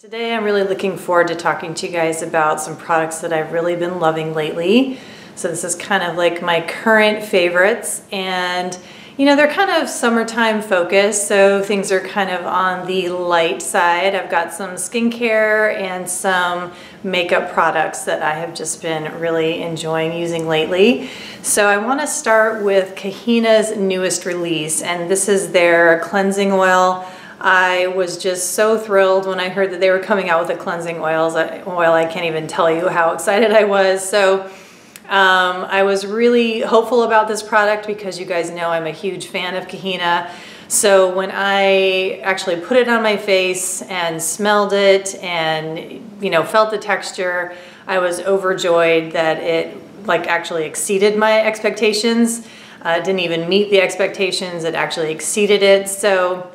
Today I'm really looking forward to talking to you guys about some products that I've really been loving lately. So this is kind of like my current favorites, and you know, they're kind of summertime focused, so things are kind of on the light side. I've got some skincare and some makeup products that I have just been really enjoying using lately. So I want to start with Kahina's newest release, and this is their cleansing oil. I was just so thrilled when I heard that they were coming out with a cleansing oil. I can't even tell you how excited I was. So I was really hopeful about this product because you guys know I'm a huge fan of Kahina. So when I actually put it on my face and smelled it and, you know, felt the texture, I was overjoyed that it actually exceeded my expectations. It didn't even meet the expectations, it actually exceeded it. So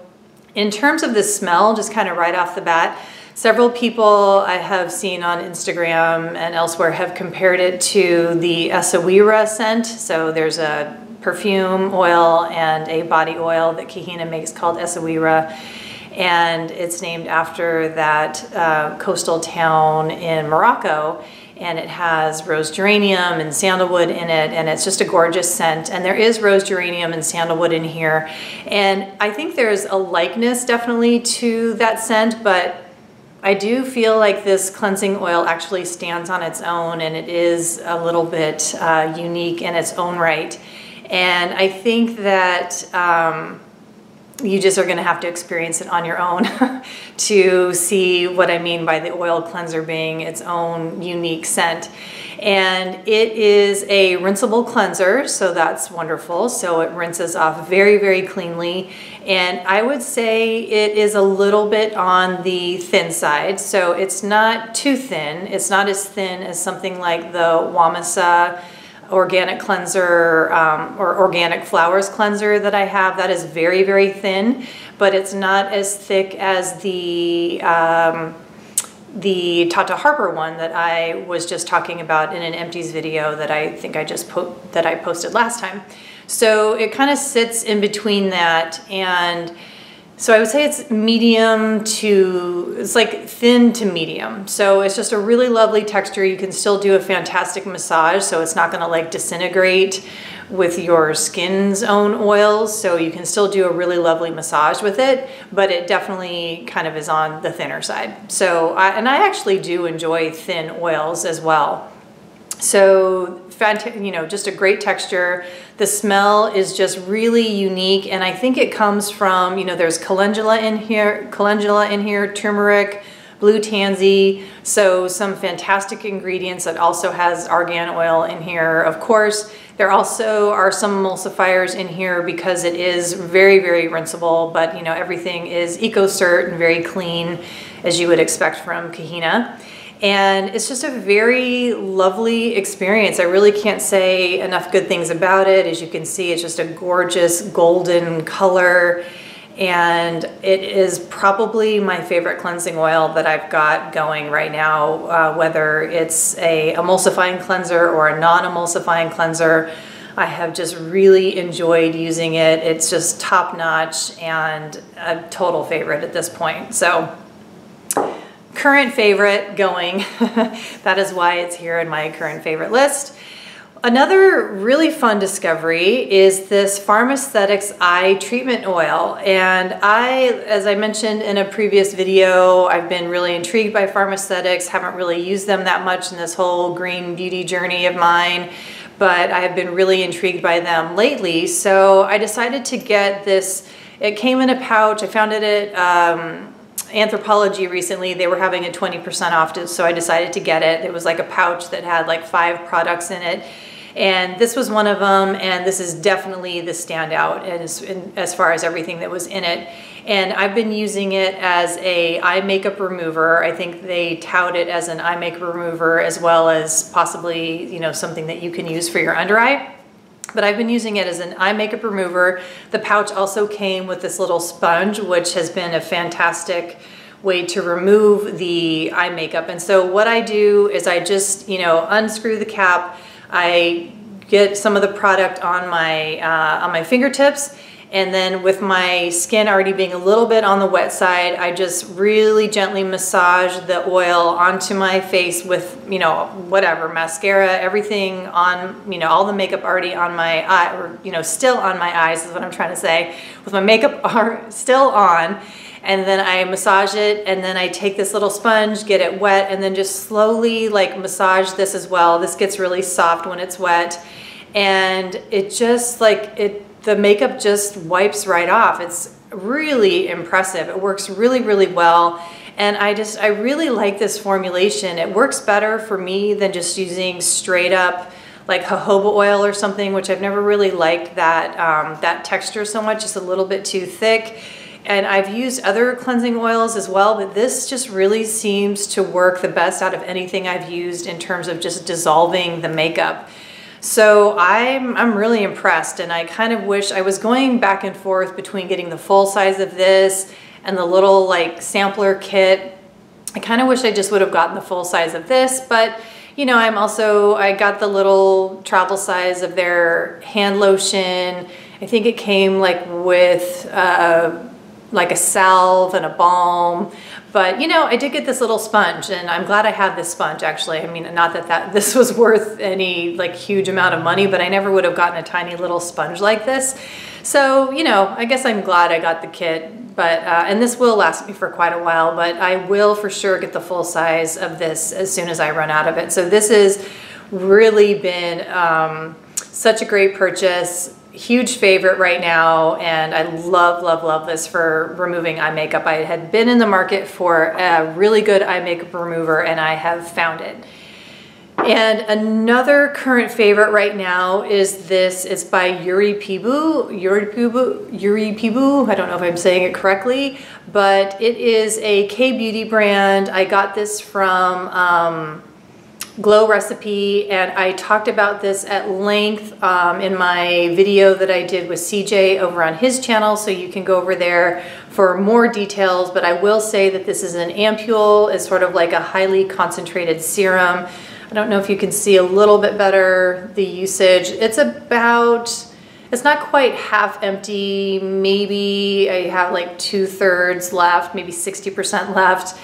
in terms of the smell, just kind of right off the bat, several people I have seen on Instagram and elsewhere have compared it to the Essaouira scent. So there's a perfume oil and a body oil that Kahina makes called Essaouira, and it's named after that coastal town in Morocco. And it has rose geranium and sandalwood in it, and it's just a gorgeous scent. And there is rose geranium and sandalwood in here. And I think there's a likeness definitely to that scent, but I do feel like this cleansing oil actually stands on its own, and it is a little bit unique in its own right. And I think that you just are going to have to experience it on your own to see what I mean by the oil cleanser being its own unique scent. And it is a rinseable cleanser, so that's wonderful. So it rinses off very, very cleanly. And I would say it is a little bit on the thin side. So it's not too thin. It's not as thin as something like the Wamasa organic cleanser or organic flowers cleanser that I have. That is very, very thin, but it's not as thick as the Tata Harper one that I was just talking about in an empties video that I think I just posted last time. So it kind of sits in between that, and so I would say it's medium to, it's like thin to medium. So it's just a really lovely texture. You can still do a fantastic massage, so it's not gonna like disintegrate with your skin's own oils. So you can still do a really lovely massage with it, but it definitely kind of is on the thinner side. So, and I actually do enjoy thin oils as well. So, you know, just a great texture. The smell is just really unique, and I think it comes from, you know, there's calendula in here, turmeric, blue tansy, so some fantastic ingredients. That also has argan oil in here. Of course, there also are some emulsifiers in here because it is very, very rinseable, but you know, everything is EcoCert and very clean, as you would expect from Kahina. And it's just a very lovely experience. I really can't say enough good things about it. As you can see, it's just a gorgeous golden color. And it is probably my favorite cleansing oil that I've got going right now, whether it's a emulsifying cleanser or a non-emulsifying cleanser. I have just really enjoyed using it. It's just top notch and a total favorite at this point. So, current favorite going. That is why it's here in my current favorite list. Another really fun discovery is this Pharmaesthetics Eye Treatment Oil. And as I mentioned in a previous video, I've been really intrigued by Pharmaesthetics, haven't really used them that much in this whole green beauty journey of mine, but I have been really intrigued by them lately. So I decided to get this. It came in a pouch. I found it at Anthropology recently. They were having a 20% off, so I decided to get it. It was like a pouch that had like 5 products in it, and this was one of them, and this is definitely the standout as far as everything that was in it. And I've been using it as a eye makeup remover. I think they tout it as an eye makeup remover as well as possibly, you know, something that you can use for your under eye. But I've been using it as an eye makeup remover. The pouch also came with this little sponge, which has been a fantastic way to remove the eye makeup. And so what I do is I just, you know, unscrew the cap. I get some of the product on my fingertips, And then with my skin already being a little bit on the wet side, I just really gently massage the oil onto my face with, you know, whatever, mascara, everything on, you know, all the makeup already on my eye, or, you know, still on my eyes is what I'm trying to say, with my makeup still on. And then I massage it, and then I take this little sponge, get it wet, and then just slowly like massage this as well. This gets really soft when it's wet. And it just like, the makeup just wipes right off. It's really impressive. It works really, really well. And I really like this formulation. It works better for me than just using straight up like jojoba oil or something, which I've never really liked that, that texture so much. It's a little bit too thick. And I've used other cleansing oils as well, but this just really seems to work the best out of anything I've used in terms of just dissolving the makeup. So I'm really impressed, and I kind of wish I was going back and forth between getting the full size of this and the little like sampler kit. I kind of wish I just would have gotten the full size of this, but you know, I got the little travel size of their hand lotion. I think it came like with like a salve and a balm. But you know, I did get this little sponge, and I'm glad I have this sponge actually. I mean, not that this was worth any like huge amount of money, but I never would have gotten a tiny little sponge like this. So, you know, I guess I'm glad I got the kit, but, and this will last me for quite a while, but I will for sure get the full size of this as soon as I run out of it. So this has really been such a great purchase. Huge favorite right now, and I love, love, love this for removing eye makeup. I had been in the market for a really good eye makeup remover, and I have found it. And another current favorite right now is this. It's by Yuri Pibu. I don't know if I'm saying it correctly, but it is a K-beauty brand. I got this from Glow Recipe, and I talked about this at length in my video that I did with CJ over on his channel, so you can go over there for more details. But I will say that this is an ampule. It's sort of like a highly concentrated serum. I don't know if you can see a little bit better the usage. It's not quite half empty. Maybe I have like 2/3 left, maybe 60% left.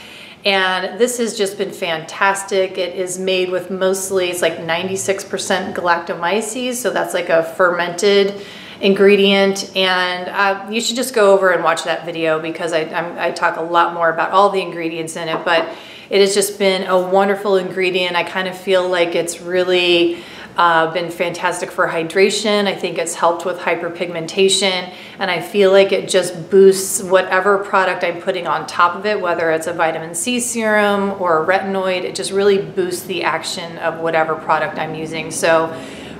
And this has just been fantastic. It is made with mostly, it's like 96% galactomyces, so that's like a fermented ingredient. And you should just go over and watch that video, because I talk a lot more about all the ingredients in it, but it has just been a wonderful ingredient. I kind of feel like it's really been fantastic for hydration. I think it's helped with hyperpigmentation, and I feel like it just boosts whatever product I'm putting on top of it, whether it's a vitamin C serum or a retinoid. It just really boosts the action of whatever product I'm using. So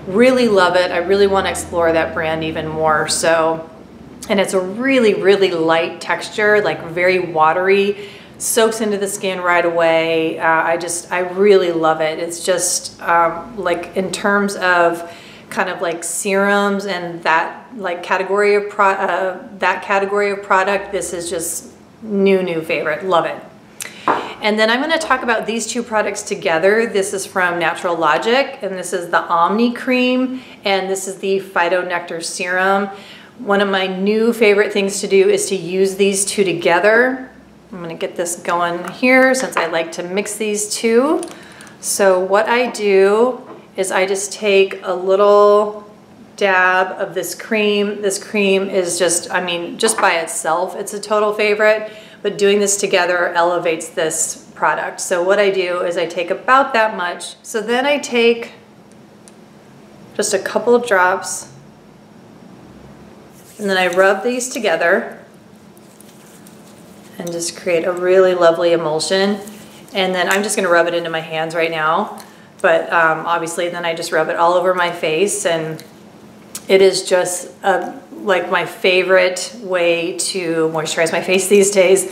really love it. I really want to explore that brand even more. So, and it's a really, really light texture, like very watery. Soaks into the skin right away. I really love it. It's just like in terms of kind of like serums and that like category of product, this is just new favorite. Love it. And then I'm going to talk about these two products together. This is from Natural Logic, and this is the Omni Cream, and this is the Phyto Nectar Serum. One of my new favorite things to do is to use these two together. I'm going to get this going here since I like to mix these two. So what I do is I just take a little dab of this cream. This cream is just, I mean, just by itself, it's a total favorite, but doing this together elevates this product. So what I do is I take about that much. So then I take just a couple of drops, and then I rub these together and just create a really lovely emulsion. And then I'm just gonna rub it into my hands right now, but obviously then I just rub it all over my face, and it is just like my favorite way to moisturize my face these days.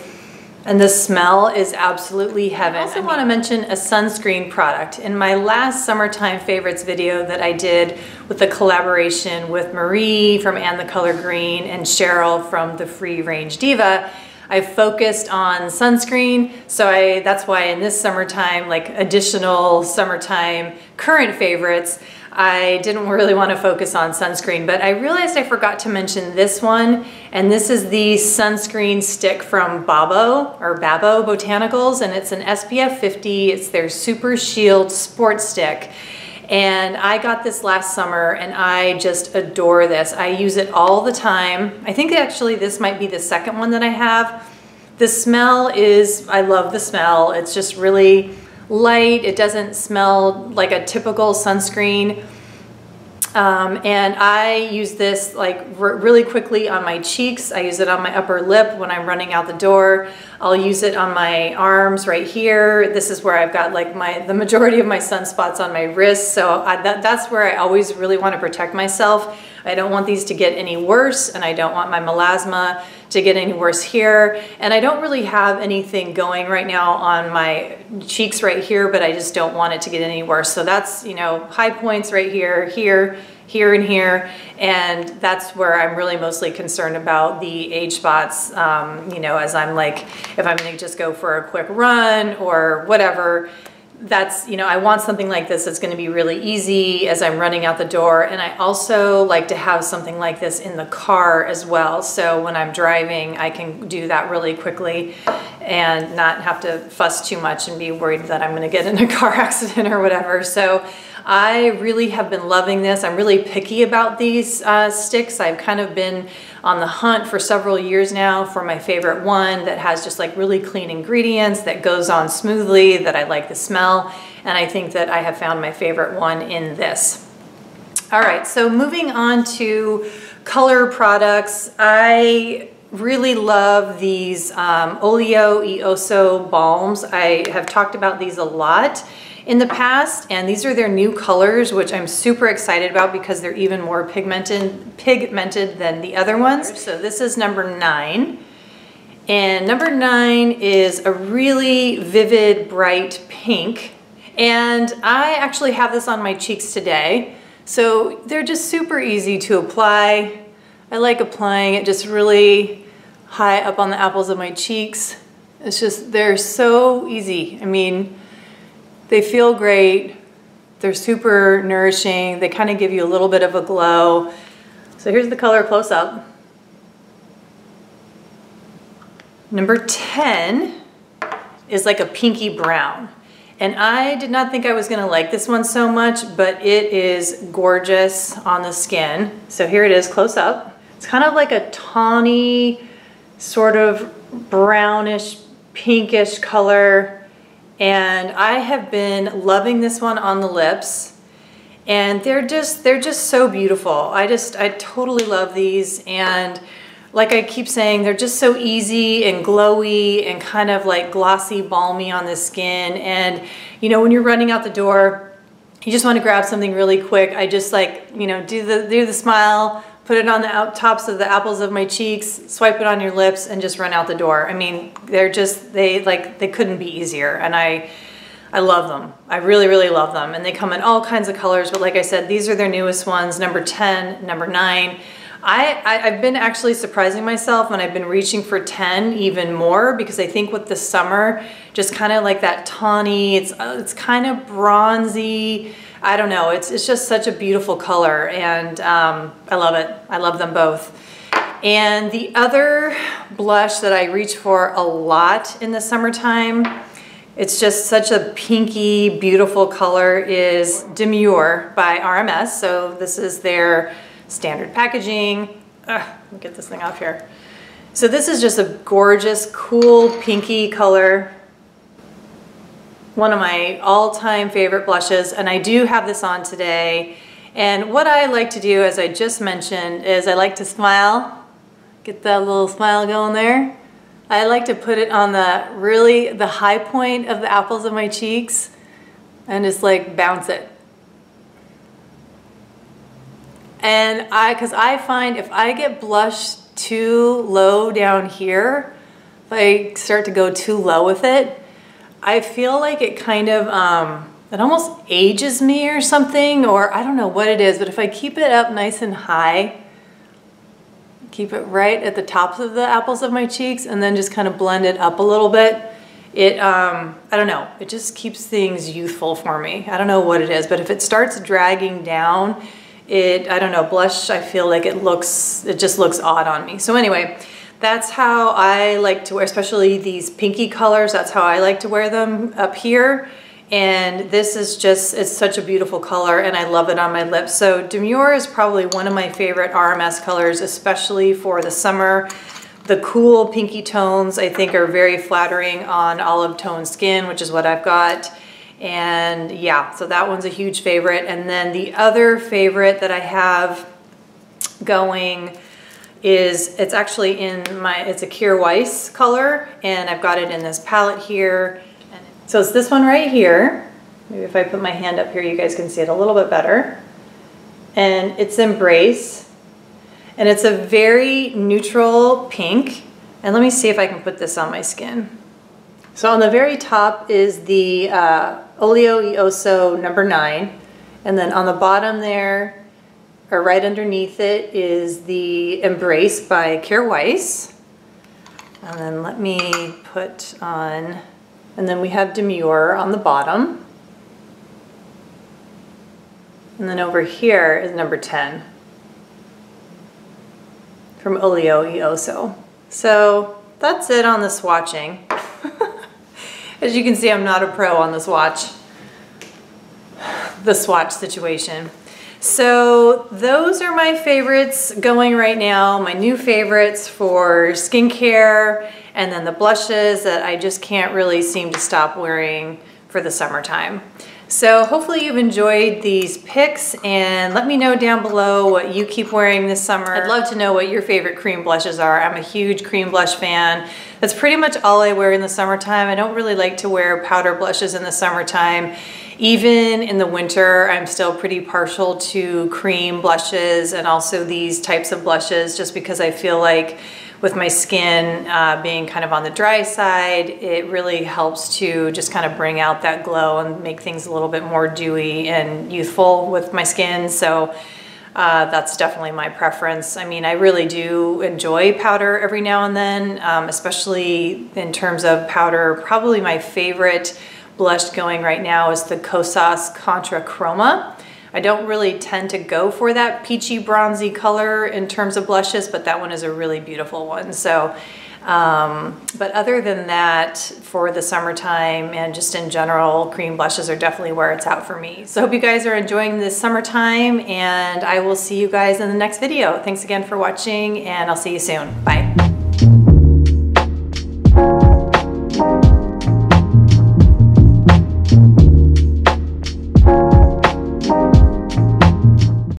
And the smell is absolutely heaven. I also want to mention a sunscreen product. In my last summertime favorites video that I did with the collaboration with Marie from And the Color Green and Cheryl from the Free Range Diva, I focused on sunscreen, so that's why in this summertime, like additional summertime current favorites, I didn't really want to focus on sunscreen, but I realized I forgot to mention this one, and this is the sunscreen stick from Babbo Botanicals, and it's an SPF 50. It's their Super Shield Sport Stick. And I got this last summer and I just adore this. I use it all the time. I think actually this might be the second one that I have. The smell is, I love the smell. It's just really light. It doesn't smell like a typical sunscreen. And I use this like really quickly on my cheeks. I use it on my upper lip when I'm running out the door. I'll use it on my arms right here. This is where I've got like the majority of my sunspots on my wrists. So that's where I always really want to protect myself. I don't want these to get any worse, and I don't want my melasma to get any worse here. And I don't really have anything going right now on my cheeks right here, but I just don't want it to get any worse. So that's, you know, high points right here, here, here, and here. And that's where I'm really mostly concerned about the age spots, you know, as I'm like, if I'm gonna just go for a quick run or whatever, that's, you know, I want something like this that's going to be really easy as I'm running out the door. And I also like to have something like this in the car as well. So when I'm driving, I can do that really quickly and not have to fuss too much and be worried that I'm going to get in a car accident or whatever. So I really have been loving this. I'm really picky about these sticks. I've kind of been on the hunt for several years now for my favorite one that has just like really clean ingredients, that goes on smoothly, that I like the smell. And I think that I have found my favorite one in this. All right, so moving on to color products. I really love these Oleo XOXO balms. I have talked about these a lot in the past, and these are their new colors, which I'm super excited about because they're even more pigmented than the other ones. So this is number 9, and number 9 is a really vivid, bright pink, and I actually have this on my cheeks today. So they're just super easy to apply. I like applying it just really high up on the apples of my cheeks. It's just, they're so easy. I mean, they feel great. They're super nourishing. They kind of give you a little bit of a glow. So here's the color close up. Number 10 is like a pinky brown. And I did not think I was gonna like this one so much, but it is gorgeous on the skin. So here it is close up. It's kind of like a tawny, sort of brownish, pinkish color. And I have been loving this one on the lips, and they're just so beautiful. I totally love these, and like I keep saying, they're just so easy and glowy and kind of like glossy, balmy on the skin. And you know, when you're running out the door, you just want to grab something really quick. I just like, you know, do the smile, put it on the tops of the apples of my cheeks, swipe it on your lips, and just run out the door. I mean, they couldn't be easier, and I love them. I really, really love them, and they come in all kinds of colors, but like I said, these are their newest ones, number 10, number 9. I've been actually surprising myself when I've been reaching for 10 even more, because I think with the summer, just kind of like that tawny, it's kind of bronzy, I don't know, it's just such a beautiful color, and I love it. I love them both. And the other blush that I reach for a lot in the summertime, it's just such a pinky, beautiful color, is Demure by RMS. So this is their standard packaging. Let me get this thing off here. So this is just a gorgeous, cool, pinky color. One of my all-time favorite blushes, and I do have this on today. And what I like to do, as I just mentioned, is I like to smile, get that little smile going there. I like to put it on the high point of the apples of my cheeks and just like bounce it. And because I find if I get blush too low down here, if I start to go too low with it, I feel like it kind of, it almost ages me or something, or I don't know what it is, but if I keep it up nice and high, keep it right at the tops of the apples of my cheeks, and then just kind of blend it up a little bit, I don't know, it just keeps things youthful for me. I don't know what it is, but if it starts dragging down, I don't know, blush, I feel like it just looks odd on me. So anyway, that's how I like to wear, especially these pinky colors, that's how I like to wear them up here. And this is just, it's such a beautiful color and I love it on my lips. So Demure is probably one of my favorite RMS colors, especially for the summer. The cool pinky tones I think are very flattering on olive toned skin, which is what I've got. And yeah, so that one's a huge favorite. And then the other favorite that I have going is, it's actually it's a Kier Weiss color, and I've got it in this palette here. So it's this one right here. Maybe if I put my hand up here, you guys can see it a little bit better. And it's Embrace. And it's a very neutral pink. And let me see if I can put this on my skin. So on the very top is the Oleo Ioso number 9. And then on the bottom there, or right underneath it, is the Embrace by Kier Weiss. And then let me put on, and then we have Demure on the bottom. And then over here is number 10. From Oleo Ioso. So that's it on the swatching. As you can see, I'm not a pro on the swatch situation. So those are my favorites going right now, my new favorites for skincare, and then the blushes that I just can't really seem to stop wearing for the summertime. So hopefully you've enjoyed these picks, and let me know down below what you keep wearing this summer. I'd love to know what your favorite cream blushes are. I'm a huge cream blush fan. That's pretty much all I wear in the summertime. I don't really like to wear powder blushes in the summertime. Even in the winter, I'm still pretty partial to cream blushes and also these types of blushes, just because I feel like with my skin being kind of on the dry side, it really helps to just kind of bring out that glow and make things a little bit more dewy and youthful with my skin. So that's definitely my preference. I mean, I really do enjoy powder every now and then, especially in terms of powder. Probably my favorite blush going right now is the Kosas Contra Chroma. I don't really tend to go for that peachy bronzy color in terms of blushes, but that one is a really beautiful one. So, but other than that, for the summertime and just in general, cream blushes are definitely where it's at for me. So I hope you guys are enjoying this summertime, and I will see you guys in the next video. Thanks again for watching, and I'll see you soon. Bye.